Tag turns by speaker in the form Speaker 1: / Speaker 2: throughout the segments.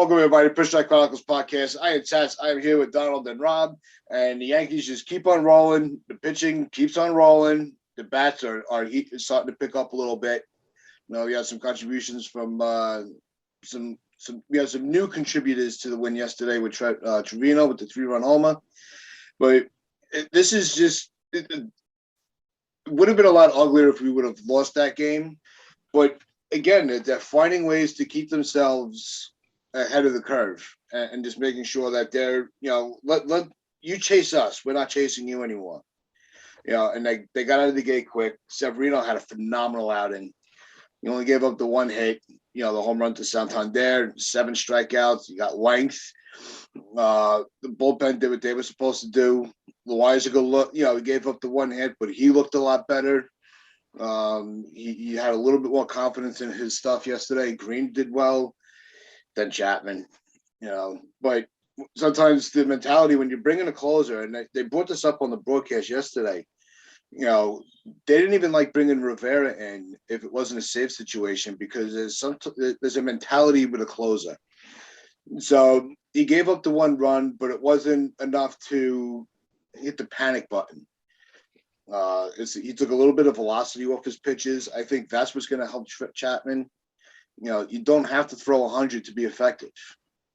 Speaker 1: Welcome, everybody, to PinstripeChronicles podcast. I am Tats. I am here with Donald and Rob, and the Yankees just keep on rolling. The pitching keeps on rolling. The bats are starting to pick up a little bit. We had some contributions from some. We had some new contributors to the win yesterday with Trevino with the 3-run homer. But this is just it would have been a lot uglier if we would have lost that game. But again, they're finding ways to keep themselves ahead of the curve and just making sure that they're, let you chase us. We're not chasing you anymore. And they got out of the gate quick. Severino had a phenomenal outing. He only gave up the one hit, the home run to Santander, 7 strikeouts. You got length. The bullpen did what they were supposed to do. Loizaga he gave up the one hit, but he looked a lot better. He had a little bit more confidence in his stuff yesterday. Green did well. Than Chapman, but sometimes the mentality when you bring in a closer, and they brought this up on the broadcast yesterday, they didn't even like bringing Rivera in if it wasn't a safe situation because there's a mentality with a closer. So he gave up the 1 run, but it wasn't enough to hit the panic button. He took a little bit of velocity off his pitches. I think that's what's going to help Chapman. You don't have to throw 100 to be effective.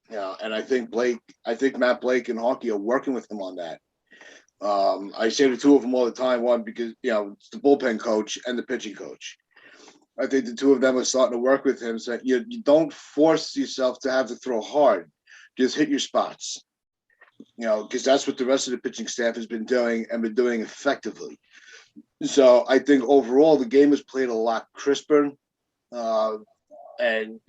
Speaker 1: And I think Matt Blake and Hockey are working with him on that. I say the two of them all the time. One, because, it's the bullpen coach and the pitching coach. I think the two of them are starting to work with him. So you don't force yourself to have to throw hard. Just hit your spots. Because that's what the rest of the pitching staff has been doing and been doing effectively. So I think overall the game was played a lot crisper. And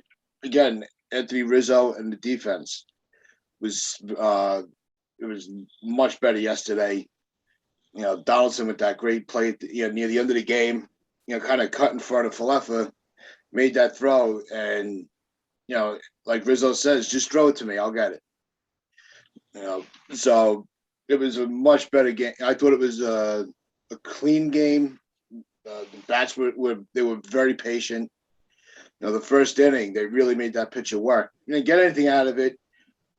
Speaker 1: again, Anthony Rizzo and the defense was much better yesterday. Donaldson with that great play near the end of the game, kind of cut in front of Falefa, made that throw, and like Rizzo says, just throw it to me, I'll get it. So it was a much better game. I thought it was a clean game. The bats were very patient. The first inning, they really made that pitcher work. You didn't get anything out of it,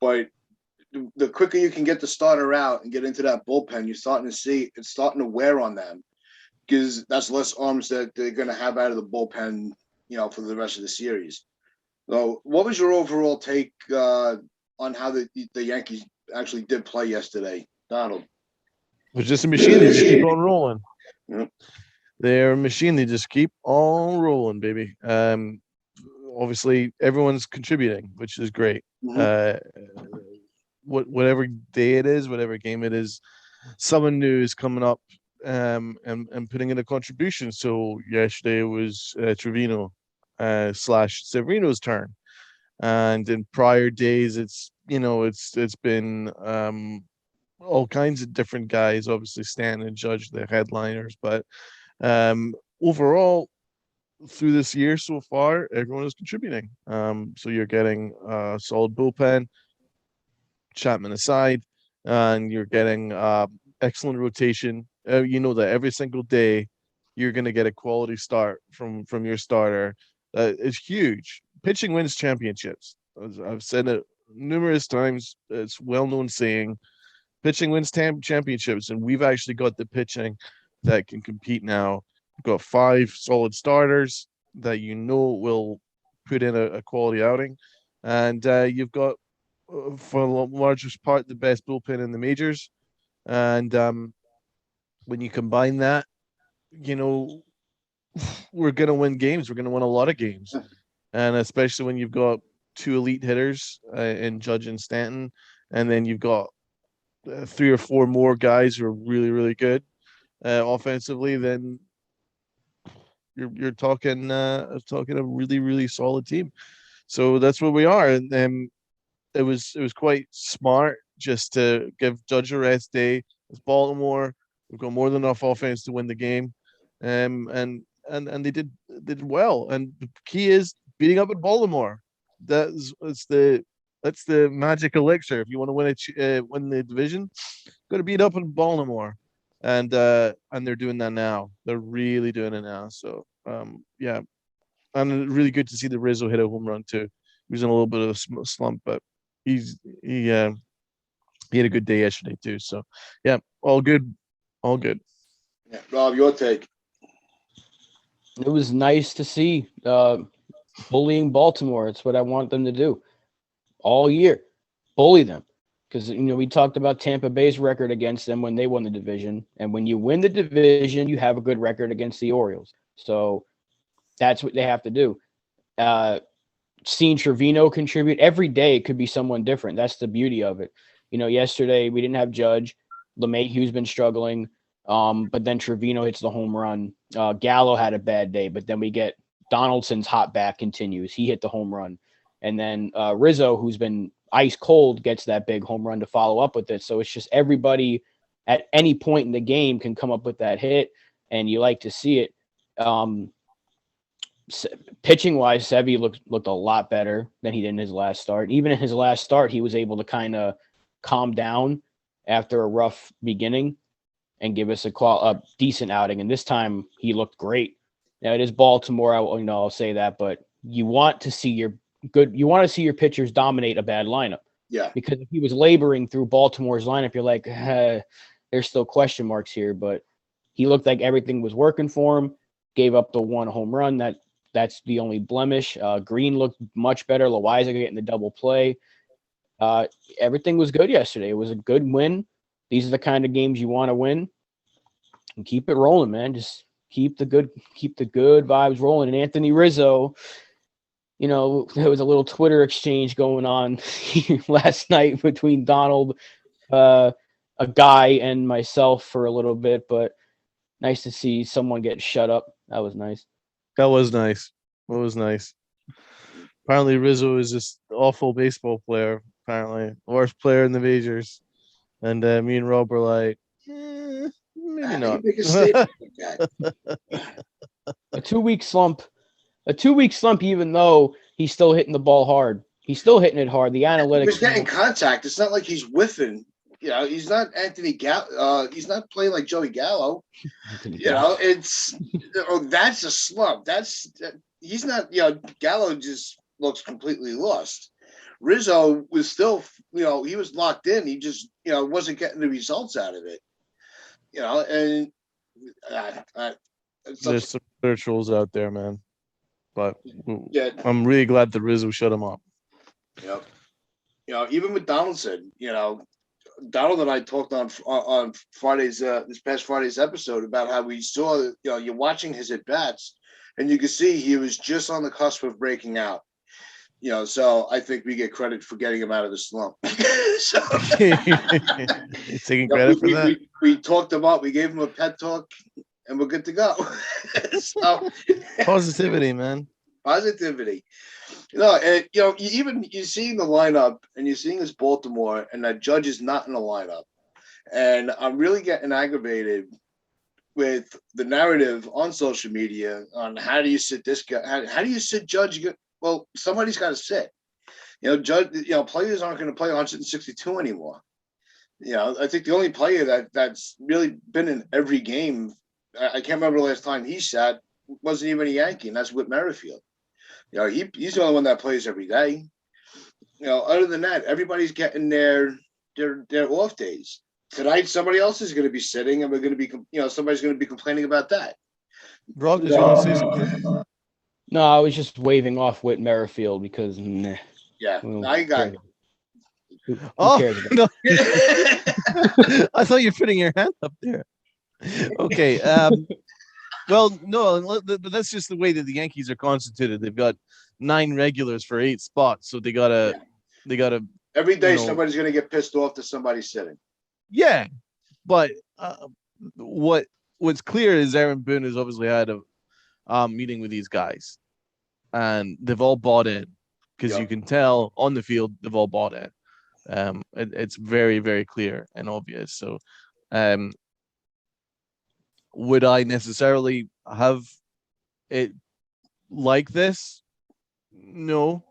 Speaker 1: but the quicker you can get the starter out and get into that bullpen, you're starting to see it's starting to wear on them because that's less arms that they're going to have out of the bullpen, for the rest of the series. So what was your overall take on how the Yankees actually did play yesterday, Donald?
Speaker 2: It was just a machine. They just keep on rolling.
Speaker 1: Yep.
Speaker 2: They're a machine. They just keep on rolling, baby. Obviously, everyone's contributing, which is great.
Speaker 1: Mm-hmm.
Speaker 2: Whatever day it is, whatever game it is, someone new is coming up and putting in a contribution. So yesterday was Trevino / Severino's turn, and in prior days, it's been all kinds of different guys. Obviously, Stanton and Judge, the headliners, but overall, through this year so far, everyone is contributing. So you're getting a solid bullpen, Chapman aside, and you're getting excellent rotation. That every single day you're going to get a quality start from your starter. It's huge. Pitching wins championships. I've said it numerous times. It's well-known saying. Pitching wins championships, and we've actually got the pitching that can compete now. We've got 5 solid starters that will put in a quality outing, and you've got, for the largest part, the best bullpen in the majors. And when you combine that, we're going to win games. We're going to win a lot of games, and especially when you've got 2 elite hitters in Judge and Stanton, and then you've got 3 or 4 more guys who are really, really good offensively, then you're talking a really, really solid team. So that's where we are, and it was quite smart just to give Judge a rest day. It's Baltimore. We've got more than enough offense to win the game, and they did well. And the key is beating up at Baltimore. That's the magic elixir. If you want to win the division, got to beat up in Baltimore, and they're doing that now. They're really doing it now. So yeah, and really good to see the Rizzo hit a home run too. was in a little bit of a slump, but he had a good day yesterday too. So yeah, all good, all good.
Speaker 1: Yeah. Rob, your take.
Speaker 3: It was nice to see bullying Baltimore. It's what I want them to do all year. Bully them. Because, we talked about Tampa Bay's record against them when they won the division. And when you win the division, you have a good record against the Orioles. So that's what they have to do. Seeing Trevino contribute every day, it could be someone different. That's the beauty of it. Yesterday we didn't have Judge. LeMahieu's been struggling. But then Trevino hits the home run. Gallo had a bad day, but then we get Donaldson's hot bat continues. He hit the home run. And then Rizzo, who's been ice cold, gets that big home run to follow up with it. So it's just everybody at any point in the game can come up with that hit, and you like to see it. Pitching wise, Sevy looked a lot better than he did in his last start. Even in his last start, he was able to kind of calm down after a rough beginning and give us a decent outing. And this time he looked great. Now it is Baltimore, I'll say that, but you want to see your pitchers dominate a bad lineup.
Speaker 1: Yeah.
Speaker 3: Because if he was laboring through Baltimore's lineup, you're like, there's still question marks here. But he looked like everything was working for him. Gave up the one home run. That's the only blemish. Green looked much better. Loaiza getting the double play. Everything was good yesterday. It was a good win. These are the kind of games you want to win. And keep it rolling, man. Just keep the good vibes rolling. And Anthony Rizzo, there was a little Twitter exchange going on last night between Donald, a guy, and myself for a little bit, but nice to see someone get shut up. That was nice.
Speaker 2: That was nice. That was nice. Apparently Rizzo is this awful baseball player, apparently. Worst player in the majors. And me and Rob were like, maybe not.
Speaker 3: A 2-week slump. Even though he's still hitting the ball hard. He's still hitting it hard. The analytics.
Speaker 1: He's getting contact. It's not like he's whiffing. He's not Anthony Gallo. He's not playing like Joey Gallo. It's that's a slump. He's not. Gallo just looks completely lost. Rizzo was still, he was locked in. He just, wasn't getting the results out of it. And
Speaker 2: there's some spirituals out there, man. But
Speaker 1: yeah,
Speaker 2: I'm really glad that Rizzo shut him up.
Speaker 1: Yep. Even with Donaldson, Donald and I talked on Friday's this past Friday's episode about how we saw, you're watching his at bats, and you can see he was just on the cusp of breaking out. So I think we get credit for getting him out of the slump. So
Speaker 2: he's taking credit for that.
Speaker 1: We talked about, we gave him a pet talk, and we're good to go. So
Speaker 2: positivity, man.
Speaker 1: Positivity. And you're seeing the lineup, and you're seeing this Baltimore, and that Judge is not in the lineup. And I'm really getting aggravated with the narrative on social media on how do you sit this guy? How do you sit Judge? Well, somebody's got to sit. Judge. Players aren't going to play 162 anymore. I think the only player that's really been in every game, I can't remember the last time he sat, wasn't even a Yankee, and that's Whit Merrifield. He's the only one that plays every day. Other than that, everybody's getting their off days. Tonight, somebody else is going to be sitting, and we're going to be, somebody's going to be complaining about that.
Speaker 2: Rob, did you want to say something?
Speaker 3: No, I was just waving off Whit Merrifield because,
Speaker 1: yeah, now you got it.
Speaker 3: Who cares about
Speaker 2: no. I thought you were putting your hand up there. Okay. Well, no, but that's just the way that the Yankees are constituted. They've got 9 regulars for 8 spots, so they gotta.
Speaker 1: Every day, somebody's gonna get pissed off that somebody's sitting.
Speaker 2: Yeah, but what's clear is Aaron Boone has obviously had a meeting with these guys, and they've all bought in because you can tell on the field they've all bought in. It's very, very clear and obvious. So, would I necessarily have it like this? No.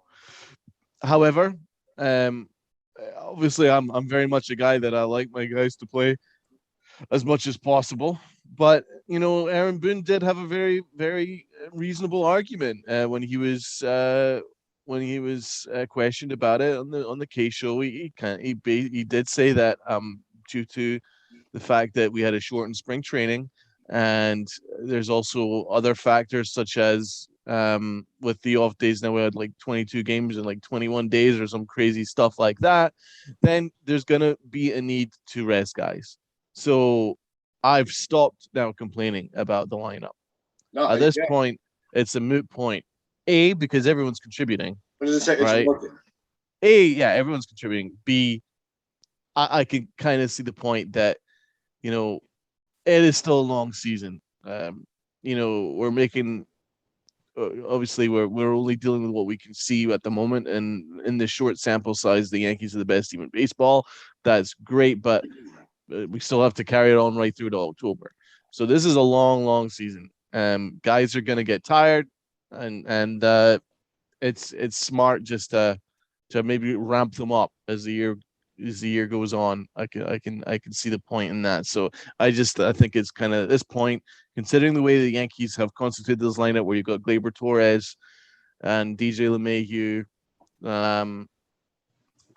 Speaker 2: However, obviously I'm very much a guy that I like my guys to play as much as possible. But, Aaron Boone did have a very, very reasonable argument when he was when he was questioned about it on the K show, he did say that due to the fact that we had a shortened spring training, and there's also other factors such as with the off days now we had like 22 games in like 21 days or some crazy stuff like that, then there's gonna be a need to rest guys. So I've stopped now complaining about the lineup.
Speaker 1: No,
Speaker 2: At this point, it's a moot point. A, because everyone's contributing.
Speaker 1: What does it say? It's
Speaker 2: Right.
Speaker 1: working.
Speaker 2: A, yeah, everyone's contributing. B, I can kind of see the point that, you know, it is still a long season. We're making obviously we're only dealing with what we can see at the moment, and in this short sample size, the Yankees are the best team in baseball. That's great, but we still have to carry it on right through to October. So this is a long, long season. Guys are going to get tired, and it's smart just to maybe ramp them up as the year goes on. I can see the point in that. So I think it's kind of at this point, considering the way the Yankees have constituted this lineup, where you've got Gleyber Torres and DJ LeMahieu,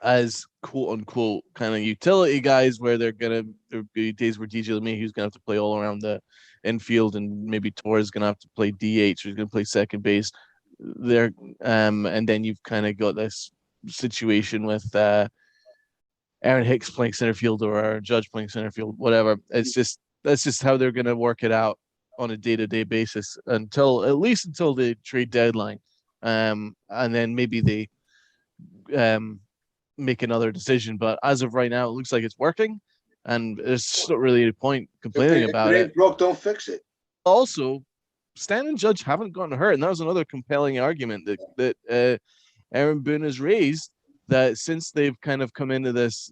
Speaker 2: as quote unquote kind of utility guys, where there'll be days where DJ LeMahieu's gonna have to play all around the infield, and maybe Torres is gonna have to play DH, or he's gonna play second base. There, and then you've kind of got this situation with Aaron Hicks playing center field or Aaron Judge playing center field, whatever. That's just how they're gonna work it out on a day-to-day basis at least until the trade deadline, and then maybe they make another decision. But as of right now, it looks like it's working, and there's not really a point complaining about
Speaker 1: it. If it ain't broke, don't fix it.
Speaker 2: Also, Stan and Judge haven't gotten hurt, and that was another compelling argument that Aaron Boone has raised, that since they've kind of come into this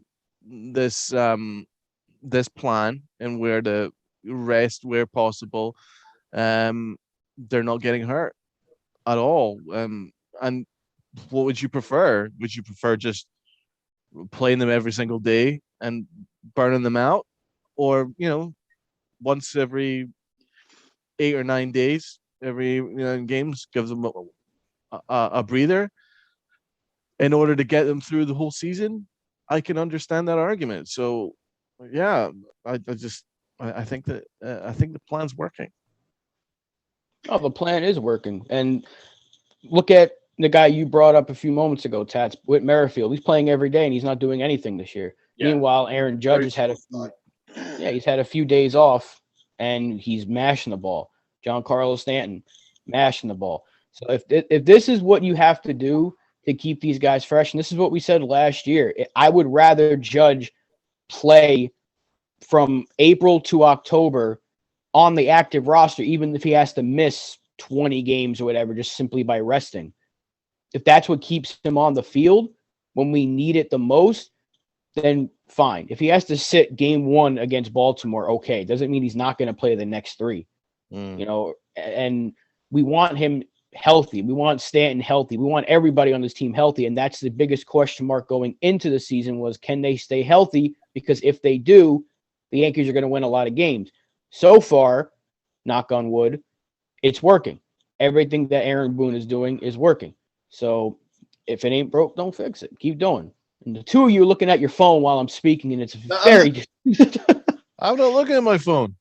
Speaker 2: plan and where to rest where possible, they're not getting hurt at all. And what would you prefer? Would you prefer just playing them every single day and burning them out, or once every 8 or 9 days, every in games, gives them a breather in order to get them through the whole season? I can understand that argument. So, yeah, I think that I think the plan's working.
Speaker 3: Oh, the plan is working, and look at the guy you brought up a few moments ago, Tats, Whit Merrifield. He's playing every day, and he's not doing anything this year. Yeah. Meanwhile, Aaron Judge has had he's had a few days off, and he's mashing the ball. Giancarlo Stanton mashing the ball. So if this is what you have to do to keep these guys fresh, and this is what we said last year, I would rather Judge play from April to October on the active roster, even if he has to miss 20 games or whatever, just simply by resting. If that's what keeps him on the field when we need it the most, then fine. If he has to sit game 1 against Baltimore, okay. Doesn't mean he's not going to play the next 3. And we want him healthy. We want Stanton healthy. We want everybody on this team healthy. And that's the biggest question mark going into the season, was, can they stay healthy? Because if they do, the Yankees are going to win a lot of games. So far, knock on wood, it's working. Everything that Aaron Boone is doing is working. So if it ain't broke, don't fix it. Keep doing. And the two of you are looking at your phone while I'm speaking, and it's very.
Speaker 2: I'm not looking at my phone.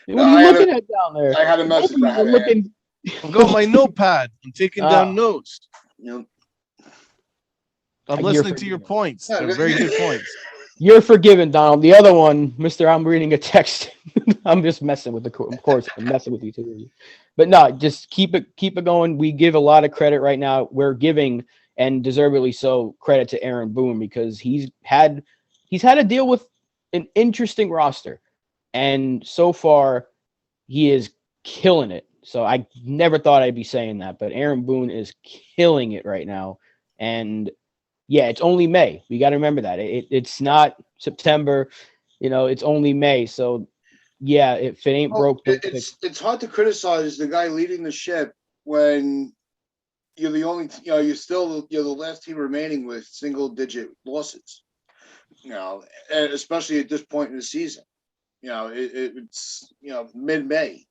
Speaker 3: What are you looking at down there?
Speaker 1: I had a message.
Speaker 2: I've got my notepad. I'm taking down notes.
Speaker 1: Yep.
Speaker 2: I'm listening to your points. They're very good points.
Speaker 3: You're forgiven, Donald. The other one, Mr. I'm reading a text. I'm just messing with of course, I'm messing with you too. But no, just keep it going. We give a lot of credit right now. We're giving, and deservedly so, credit to Aaron Boone, because he's had to deal with an interesting roster. And so far, he is killing it. So I never thought I'd be saying that, but Aaron Boone is killing it right now. And yeah, it's only May. We got to remember that. It's not September. It's only May. So yeah, if it ain't broke,
Speaker 1: it's hard to criticize the guy leading the ship when you're the only, you're the last team remaining with single-digit losses. Especially at this point in the season. It's mid-May,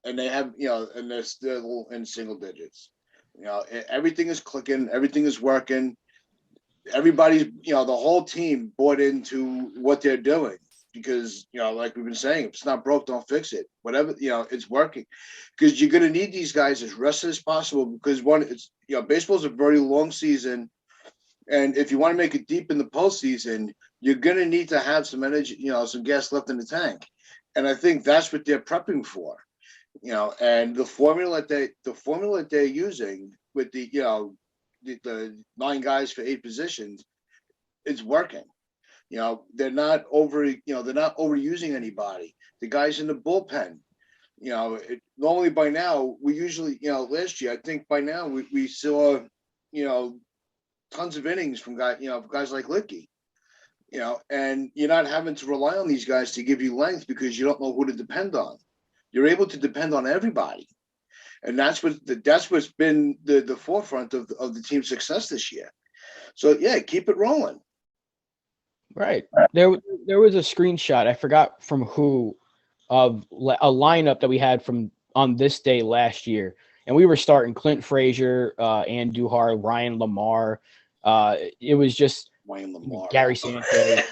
Speaker 1: and they have and they're still in single digits. Everything is clicking, everything is working. Everybody's, the whole team bought into what they're doing because, like we've been saying, if it's not broke, don't fix it. Whatever, it's working because you're going to need these guys as rested as possible because it's, baseball's a very long season. And if you want to make it deep in the postseason, you're going to need to have some energy, some gas left in the tank. And I think that's what they're prepping for, and the formula that they're using with the 9 guys for 8 positions, it's working. They're not overusing anybody. The guys in the bullpen, normally by now we usually, last year I think by now we saw, tons of innings from guys like Licky, and you're not having to rely on these guys to give you length because you don't know who to depend on. You're able to depend on everybody, and that's what's been the forefront of the team's success this year. So yeah, keep it rolling.
Speaker 3: Right. There was a screenshot, I forgot from who, of a lineup that we had from on this day last year. And we were starting Clint Frazier, Andujar, Ryan Lamar. It was just
Speaker 1: Ryan Lamar,
Speaker 3: Gary Sanchez.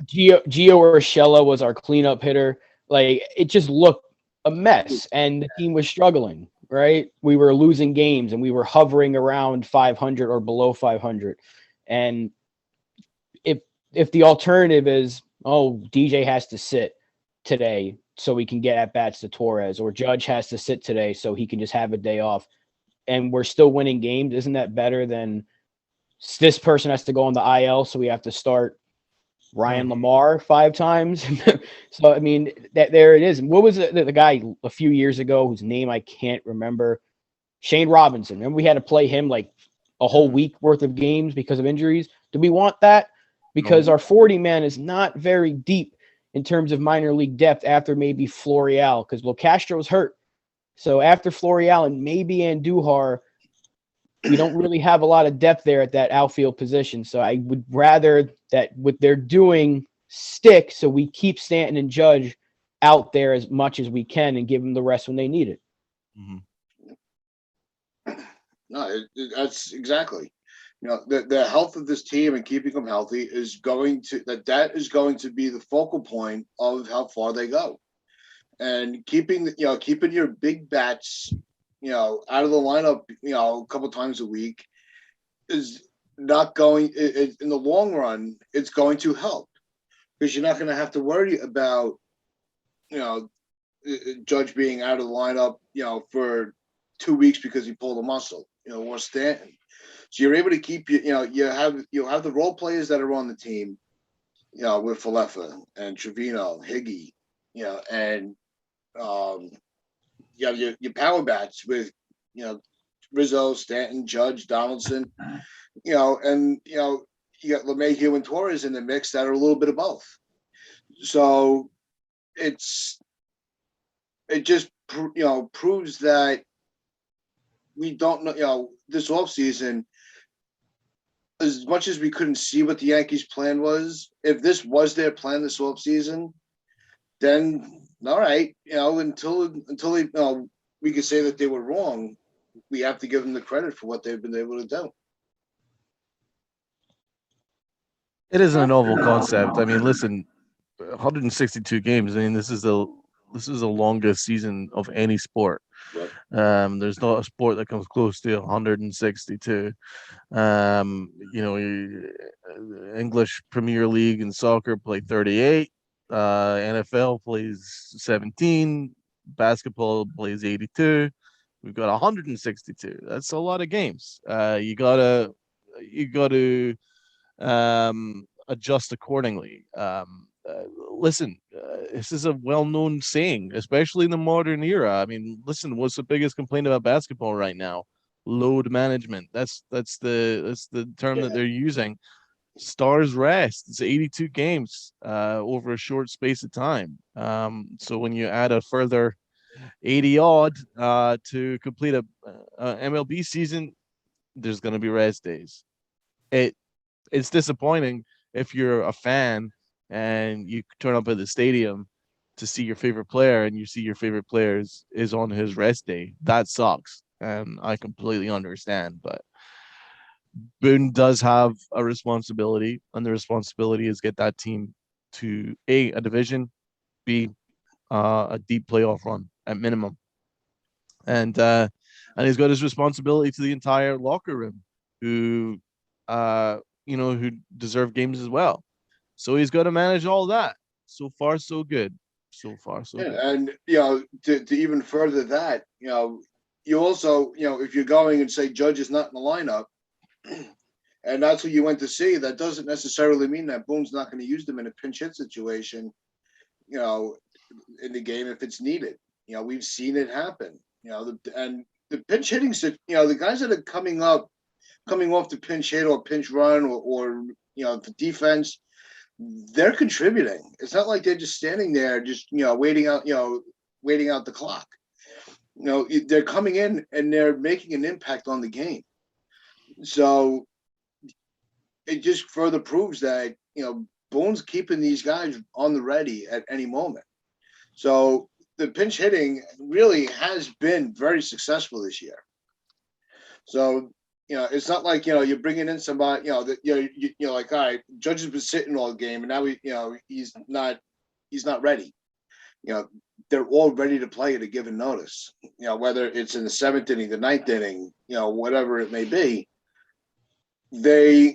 Speaker 3: Gio Urshela was our cleanup hitter. Like, it just looked a mess, and the team was struggling, right? We were losing games, and we were hovering around 500 or below 500. And if the alternative is, DJ has to sit today so we can get at bats to Torres, or Judge has to sit today so he can just have a day off, and we're still winning games, isn't that better than this person has to go on the IL, so we have to start Ryan Lamar 5 times? So, I mean, there it is. What was the guy a few years ago whose name I can't remember? Shane Robinson. Remember we had to play him like a whole week worth of games because of injuries? Do we want that? Because our 40-man is not very deep in terms of minor league depth after maybe Florial, because Castro's hurt. So after Florial and maybe Andujar, we don't really have a lot of depth there at that outfield position. So I would rather that what they're doing stick, so we keep Stanton and Judge out there as much as we can and give them the rest when they need it.
Speaker 1: Mm-hmm. No, that's exactly. The health of this team and keeping them healthy is going to be the focal point of how far they go, and keeping your big bats, out of the lineup, a couple times a week is not going. In the long run, it's going to help because you're not going to have to worry about, Judge being out of the lineup, for 2 weeks because he pulled a muscle, or Stanton. So you're able to keep you'll have the role players that are on the team, with Falefa and Trevino, Higgy, and you have your power bats with, Rizzo, Stanton, Judge, Donaldson, and you got LeMahieu and Torres in the mix that are a little bit of both. So it just proves that we don't know, this offseason, as much as we couldn't see what the Yankees' plan was, if this was their plan this offseason, then all right, until they, we could say that they were wrong, we have to give them the credit for what they've been able to do.
Speaker 2: It isn't a novel concept. I mean, listen, 162 games. I mean, this is the longest season of any sport.
Speaker 1: Yep.
Speaker 2: There's not a sport that comes close to 162. English Premier League and soccer play 38. NFL plays 17. Basketball plays 82. We've got 162. That's a lot of games. You gotta adjust accordingly. Listen, this is a well-known saying, especially in the modern era. I mean, listen, what's the biggest complaint about basketball right now? Load management. That's the term that they're using. Stars rest. It's 82 games over a short space of time. So when you add a further 80 odd to complete a MLB season, there's going to be rest days. It's disappointing if you're a fan and you turn up at the stadium to see your favorite player and you see your favorite player is on his rest day. That sucks. and I completely understand. But Boone does have a responsibility, and the responsibility is get that team to A, a division, B, a deep playoff run at minimum. And he's got his responsibility to the entire locker room, who who deserve games as well. So he's got to manage all that. So far, so good. So far, so good.
Speaker 1: And to even further that, you also, if you're going and say Judge is not in the lineup, and that's who you went to see, that doesn't necessarily mean that Boone's not going to use them in a pinch hit situation, in the game if it's needed. We've seen it happen. And the pinch hitting, the guys that are coming off the pinch hit or pinch run or the defense, they're contributing. It's not like they're just standing there, just waiting out the clock. They're coming in and they're making an impact on the game. So it just further proves that Boone's keeping these guys on the ready at any moment. So the pinch hitting really has been very successful this year. So it's not like you're bringing in somebody that you're like, all right, Judge has been sitting all game, and now he's not ready. They're all ready to play at a given notice. Whether it's in the 7th inning, the 9th inning, whatever it may be, they're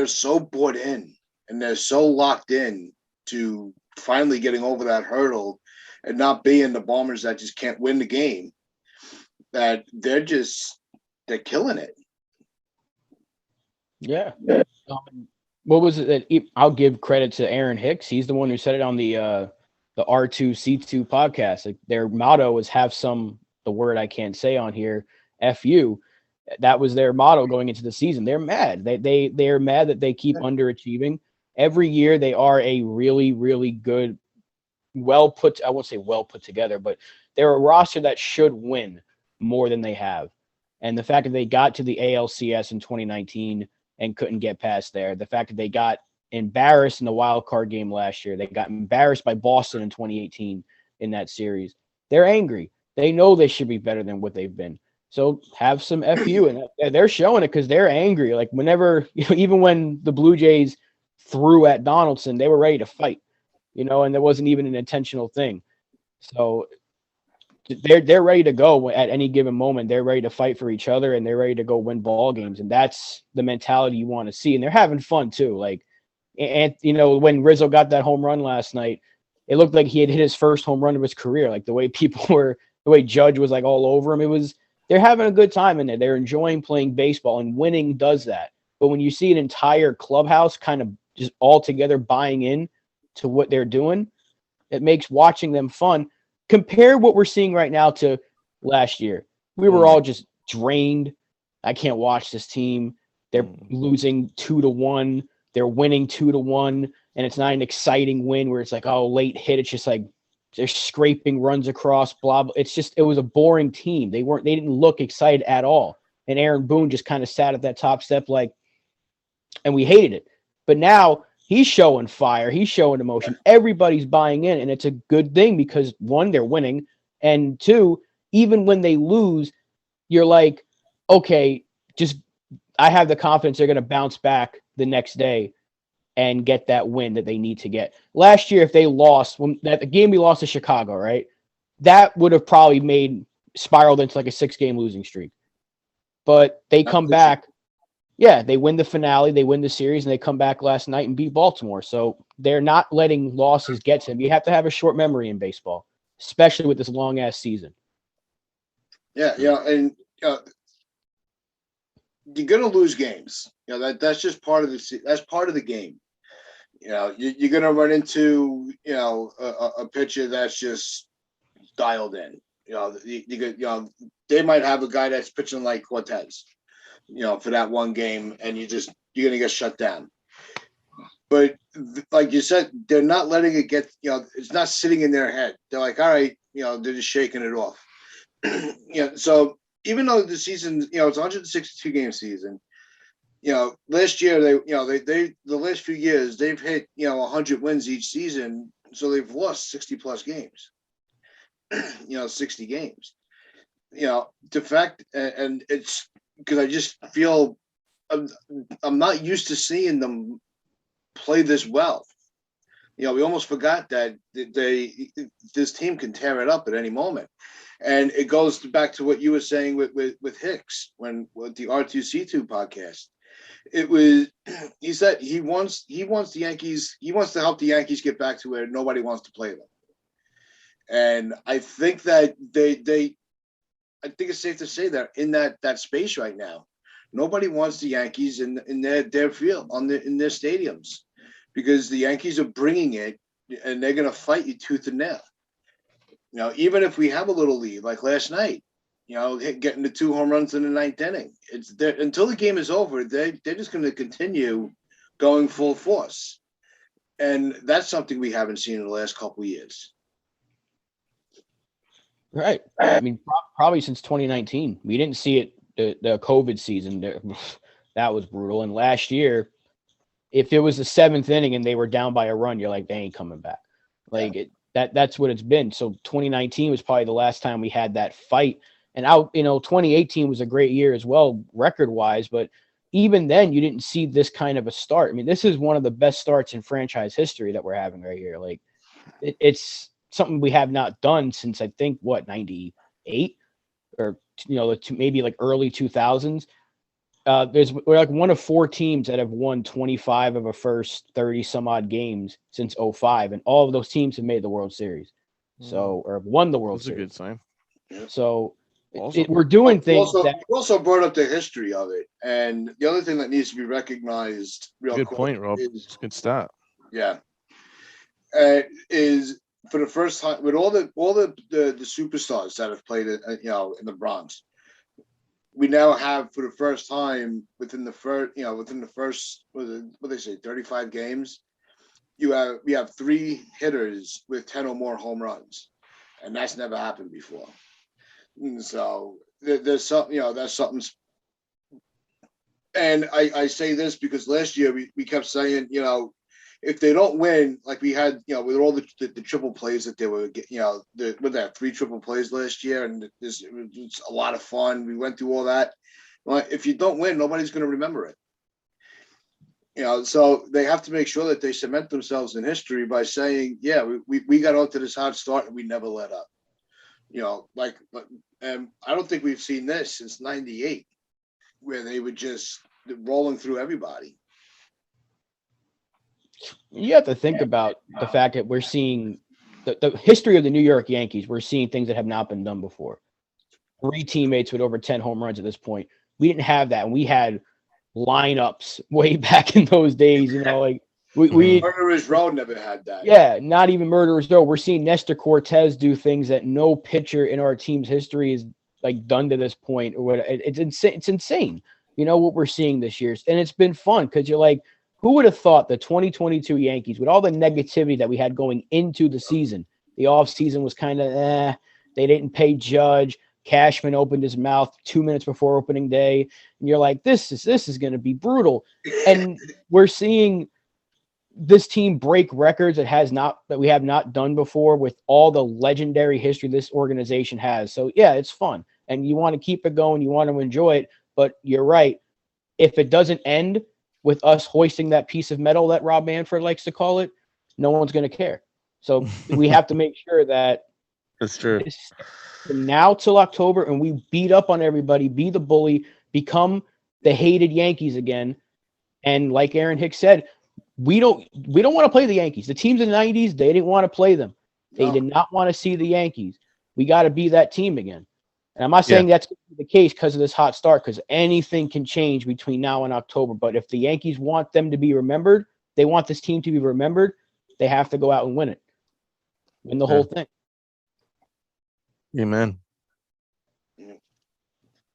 Speaker 1: so bought in and they're so locked in to finally getting over that hurdle and not being the Bombers that just can't win the game, that they're killing it.
Speaker 3: Yeah. What was it that I'll give credit to Aaron Hicks. He's the one who said it on the R2C2 podcast. Like, their motto is have some, the word I can't say on here, FU. That was their motto going into the season. They're mad. They're mad that they keep underachieving. Every year they are a really, really good, I won't say well put together, but they're a roster that should win more than they have. And the fact that they got to the ALCS in 2019 and couldn't get past there, the fact that they got embarrassed in the wild card game last year, they got embarrassed by Boston in 2018 in that series. They're angry. They know they should be better than what they've been. So have some FU, and they're showing it because they're angry. Like, whenever, even when the Blue Jays threw at Donaldson, they were ready to fight, and there wasn't even an intentional thing. So they're ready to go at any given moment. They're ready to fight for each other, and they're ready to go win ball games. And that's the mentality you want to see. And they're having fun too. Like, and when Rizzo got that home run last night, it looked like he had hit his first home run of his career. Like, the way the way Judge was like all over him, they're having a good time in there. They're enjoying playing baseball, and winning does that. But when you see an entire clubhouse kind of just all together buying in to what they're doing, it makes watching them fun. Compare what we're seeing right now to last year. We were all just drained. I can't watch this team. They're losing 2-1. They're winning 2-1. And it's not an exciting win where it's like, oh, late hit. It's just like they're scraping runs across, blah, blah. It was a boring team. They didn't look excited at all. And Aaron Boone just kind of sat at that top step and we hated it. But now he's showing fire. He's showing emotion. Everybody's buying in, and it's a good thing because, one, they're winning, and two, even when they lose, you're like, okay, I have the confidence they're going to bounce back the next day and get that win that they need to get. Last year, if they lost, the game we lost to Chicago, right, that would have probably spiraled into like a 6-game losing streak. But they come back. Yeah, they win the finale, they win the series, and they come back last night and beat Baltimore. So they're not letting losses get to them. You have to have a short memory in baseball, especially with this long-ass season.
Speaker 1: Yeah, and you're going to lose games. That's just part of the game. You're going to run into a pitcher that's just dialed in. They might have a guy that's pitching like Cortez, for that one game, and you're going to get shut down. But like you said, they're not letting it get, it's not sitting in their head. They're like, all right, they're just shaking it off. So even though the season, it's a 162 game season, last year, the last few years, they've hit, 100 wins each season. So they've lost 60 plus games, 60 games. the fact, and it's because I just feel I'm not used to seeing them play this well. We almost forgot that this team can tear it up at any moment. And it goes back to what you were saying with Hicks with the R2C2 podcast. It was he said he wants the Yankees, he wants to help the Yankees get back to where nobody wants to play them. And I think that I think it's safe to say that in that space right now, nobody wants the Yankees in their field in their stadiums, because the Yankees are bringing it and they're going to fight you tooth and nail. Even if we have a little lead like last night, getting the 2 home runs in the 9th inning, it's there until the game is over. They're just going to continue going full force, and that's something we haven't seen in the last couple of years.
Speaker 3: Right. I mean, probably since 2019. We didn't see it the COVID season. That was brutal. And last year, if it was the 7th inning and they were down by a run, you're like, they ain't coming back. That's what it's been. So 2019 was probably the last time we had that fight. And 2018 was a great year as well, record-wise. But even then, you didn't see this kind of a start. I mean, this is one of the best starts in franchise history that we're having right here. Like, it's something we have not done since, I think, 98 or maybe like early 2000s. We're like one of 4 teams that have won 25 of a first 30 some odd games since 05, and all of those teams have made the World Series. Or won the World Series.
Speaker 2: That's a good sign.
Speaker 3: So we're doing things.
Speaker 1: You also brought up the history of it, and the other thing that needs to be recognized real quick.
Speaker 2: Good point, Rob. It's a good stat.
Speaker 1: Yeah, is for the first time with all the superstars that have played in the Bronx. We now have, for the first time within the first what they say 35 games, we have 3 hitters with 10 or more home runs, and that's never happened before. And so there's something, that's something. And I say this because last year we kept saying, if they don't win, like we had, with all the triple plays that they were getting, with that 3 triple plays last year, and it's a lot of fun. We went through all that. Well, if you don't win, nobody's going to remember it. So they have to make sure that they cement themselves in history by saying, yeah, we got onto this hot start and we never let up. And I don't think we've seen this since '98, where they were just rolling through everybody.
Speaker 3: You have to think about the fact that we're seeing the history of the New York Yankees. We're seeing things that have not been done before. 3 teammates with over 10 home runs at this point. We didn't have that, and we had lineups way back in those days. We
Speaker 1: Murderers Row never had that.
Speaker 3: Yeah, not even Murderers Row. We're seeing Nestor Cortez do things that no pitcher in our team's history has done to this point. Or what? It's insane. It's insane. What we're seeing this year, and it's been fun because you're like, who would have thought the 2022 Yankees, with all the negativity that we had going into the season, the offseason was kind of they didn't pay Judge. Cashman opened his mouth 2 minutes before opening day, and you're like, this is going to be brutal. And we're seeing this team break records that we have not done before, with all the legendary history this organization has. So yeah, it's fun, and you want to keep it going, you want to enjoy it. But you're right, if it doesn't end with us hoisting that piece of metal that Rob Manfred likes to call it, no one's going to care. So we have to make sure that
Speaker 2: that's true.
Speaker 3: From now till October, and we beat up on everybody, be the bully, become the hated Yankees again. And like Aaron Hicks said, we don't want to play the Yankees. The teams in the 90s, they didn't want to play them. They did not want to see the Yankees. We got to be that team again. And I'm not saying that's going to be the case because of this hot start, because anything can change between now and October. But if the Yankees want them to be remembered, they want this team to be remembered, they have to go out and win it. Win the whole thing.
Speaker 2: Amen.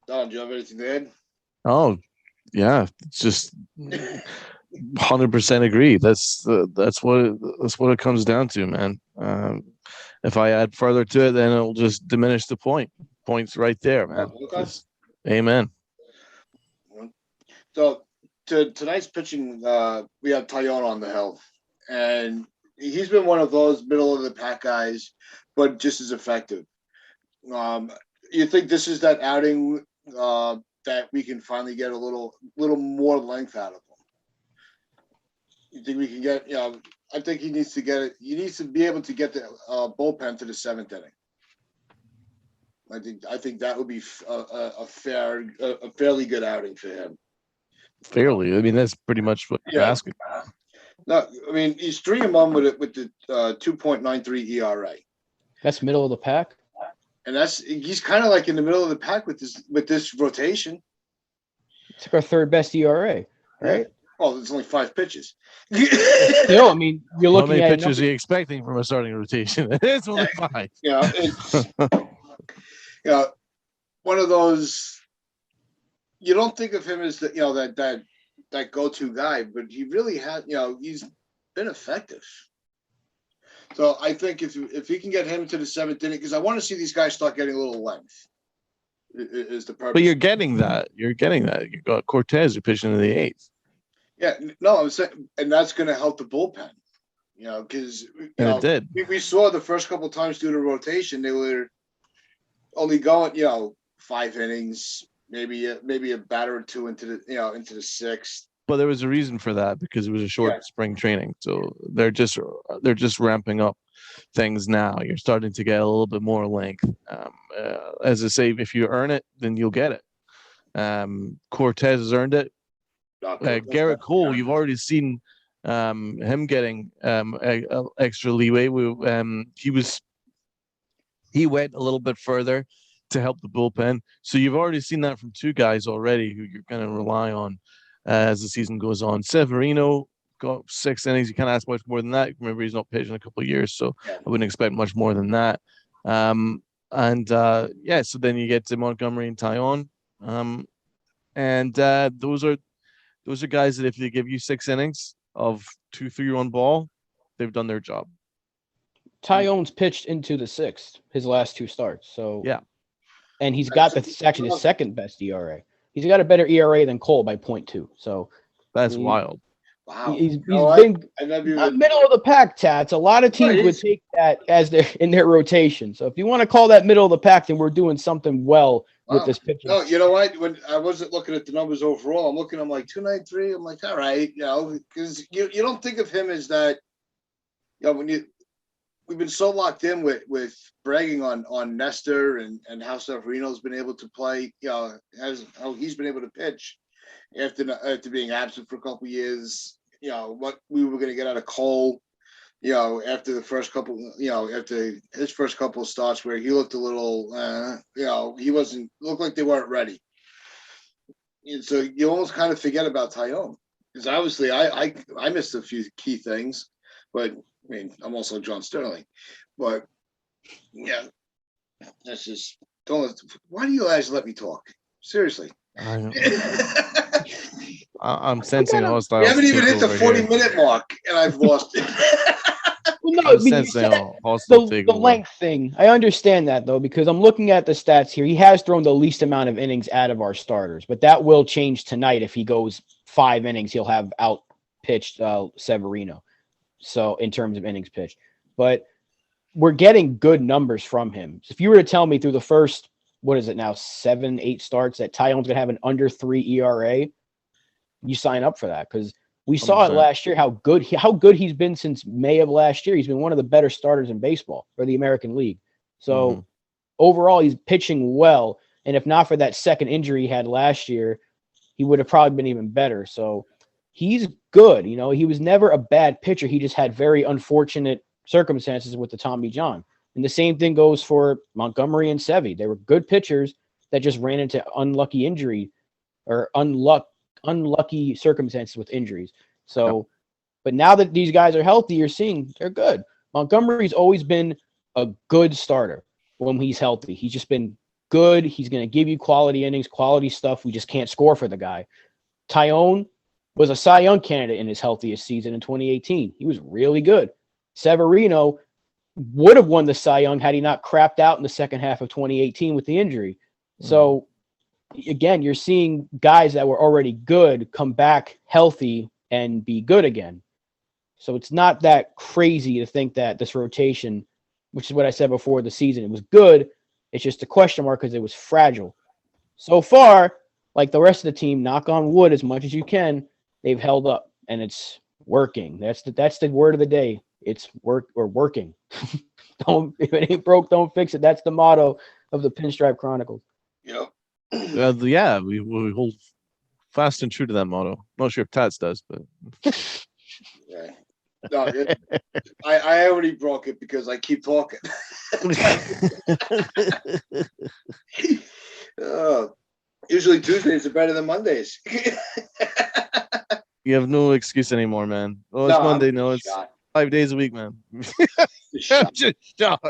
Speaker 1: Don, do you have anything to add?
Speaker 2: Oh, yeah. It's just 100% agree. That's what it comes down to, man. If I add further to it, then it'll just diminish the point. Points right there, man.
Speaker 1: Okay.
Speaker 2: Amen.
Speaker 1: So tonight's pitching, we have Taillon on the hill, and he's been one of those middle of the pack guys, but just as effective. you think this is that outing that we can finally get a little more length out of him? You think we can get? I think he needs to get it. He needs to be able to get the bullpen to the 7th inning. I think that would be a fairly good outing for him.
Speaker 2: Fairly, I mean that's pretty much what you're asking.
Speaker 1: No, I mean he's 3-1 with the 2.93 ERA.
Speaker 3: That's middle of the pack.
Speaker 1: And he's kind of like in the middle of the pack with this rotation.
Speaker 3: It's like our 3rd best ERA, right?
Speaker 1: Yeah. Well, it's only 5 pitches.
Speaker 3: Still, I mean, you're looking
Speaker 2: How many
Speaker 3: at
Speaker 2: pitches are you expecting from a starting rotation? It's only 5.
Speaker 1: Yeah, it's one of those. You don't think of him as that go-to guy, but he really has. He's been effective. So I think if he can get him to the 7th inning, because I want to see these guys start getting a little length. Is the purpose?
Speaker 2: But you're getting that. You got Cortez who pitching in the 8th.
Speaker 1: Yeah, no, I'm saying, and that's going to help the bullpen. Because
Speaker 2: it did.
Speaker 1: We saw the first couple of times through the rotation they were only going 5 innings, maybe a batter or 2 into the 6th.
Speaker 2: But there was a reason for that because it was a short spring training, so they're just ramping up things now. You're starting to get a little bit more length. As I say, if you earn it, then you'll get it. Cortez has earned it. Garrett Cole, you've already seen him getting extra leeway. He went a little bit further to help the bullpen. So you've already seen that from 2 guys already who you're going to rely on as the season goes on. Severino got 6 innings. You can't ask much more than that. Remember, he's not pitched in a couple of years, so I wouldn't expect much more than that. So then you get to Montgomery and Taillon. Those are guys that if they give you 6 innings of 2-3-run ball, they've done their job.
Speaker 3: Taillon's pitched into the 6th, his last 2 starts. So
Speaker 2: yeah,
Speaker 3: and he's got actually the 2nd best ERA. He's got a better ERA than Cole by 0.2. So
Speaker 2: that's wild.
Speaker 3: Wow, he's been middle of the pack, Tats. A lot of teams would take that as in their rotation. So if you want to call that middle of the pack, then we're doing something well with this pitcher.
Speaker 1: No, you know what? When I wasn't looking at the numbers overall, I'm like 293. I'm like, all right, because you don't think of him as that. We've been so locked in with bragging on Nestor and how Severino's been able to play, how he's been able to pitch after being absent for a couple of years, what we were going to get out of Cole, after the first couple, after his first couple of starts where he looked a little, he looked like they weren't ready. And so you almost kind of forget about Taillon because obviously I missed a few key things, but I mean, I'm also John Sterling, but yeah, that's just why do you guys let me talk? Seriously.
Speaker 2: I'm sensing hostile.
Speaker 1: We haven't even hit the 40-minute mark, and I've lost it.
Speaker 3: Well, no, the length thing. I understand that though, because I'm looking at the stats here. He has thrown the least amount of innings out of our starters, but that will change tonight. If he goes 5 innings, he'll have out pitched Severino. So in terms of innings pitched, but we're getting good numbers from him. So if you were to tell me through the first, 7-8 starts that Taillon's gonna have an under 3 ERA, you sign up for that because we saw 100%. It last year how good he's been since May of last year. He's been one of the better starters in baseball for the American League. So overall, he's pitching well. And if not for that second injury he had last year, he would have probably been even better. So he's good. He was never a bad pitcher. He just had very unfortunate circumstances with the Tommy John. And the same thing goes for Montgomery and Sevy. They were good pitchers that just ran into unlucky injury or unlucky circumstances with injuries. So, but now that these guys are healthy, you're seeing they're good. Montgomery's always been a good starter when he's healthy. He's just been good. He's going to give you quality innings, quality stuff. We just can't score for the guy. Taillon was a Cy Young candidate in his healthiest season in 2018. He was really good. Severino would have won the Cy Young had he not crapped out in the second half of 2018 with the injury. So again, you're seeing guys that were already good come back healthy and be good again. So it's not that crazy to think that this rotation, which is what I said before the season, it was good, It's just a question mark because it was fragile. So far, like the rest of the team, knock on wood as much as you can, they've held up and it's working. That's the word of the day. It's working. If it ain't broke, don't fix it. That's the motto of the Pinstripe Chronicles.
Speaker 1: Yep.
Speaker 2: Yeah, we hold fast and true to that motto. Not sure if Tats does, but
Speaker 1: Yeah. No, I already broke it because I keep talking. Usually Tuesdays are better than Mondays.
Speaker 2: you have no excuse anymore, man. Oh, it's
Speaker 1: No,
Speaker 2: Monday.
Speaker 1: I'm
Speaker 2: No, it's
Speaker 1: shot.
Speaker 2: 5 days a week, man.
Speaker 1: Shot.
Speaker 2: Just shot.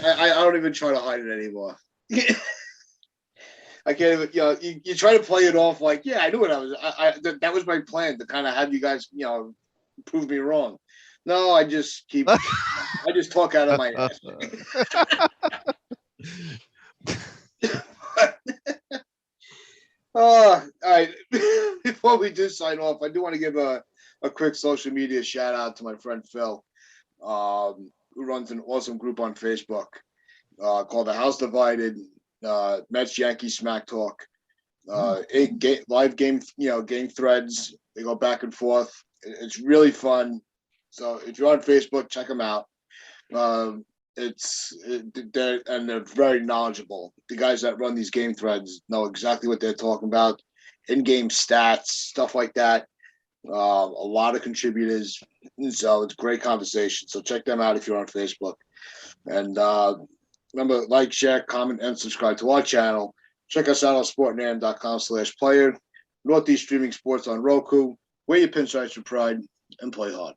Speaker 1: I don't even try to hide it anymore. I can't even, you try to play it off like, yeah, I knew what I was. That was my plan to kind of have you guys, prove me wrong. No, I just talk out of my ass. All right. Before we do sign off, I do want to give a quick social media shout out to my friend Phil, who runs an awesome group on Facebook called The House Divided, Mets Yankees Smack Talk. Live game, game threads. They go back and forth. It's really fun. So if you're on Facebook, check them out. They're very knowledgeable. The guys that run these game threads know exactly what they're talking about. In-game stats, stuff like that. A lot of contributors. So it's great conversation. So check them out if you're on Facebook. And remember, like, share, comment, and subscribe to our channel. Check us out on sportnam.com/player. Northeast Streaming Sports on Roku. Wear your pinstripes with pride and play hard.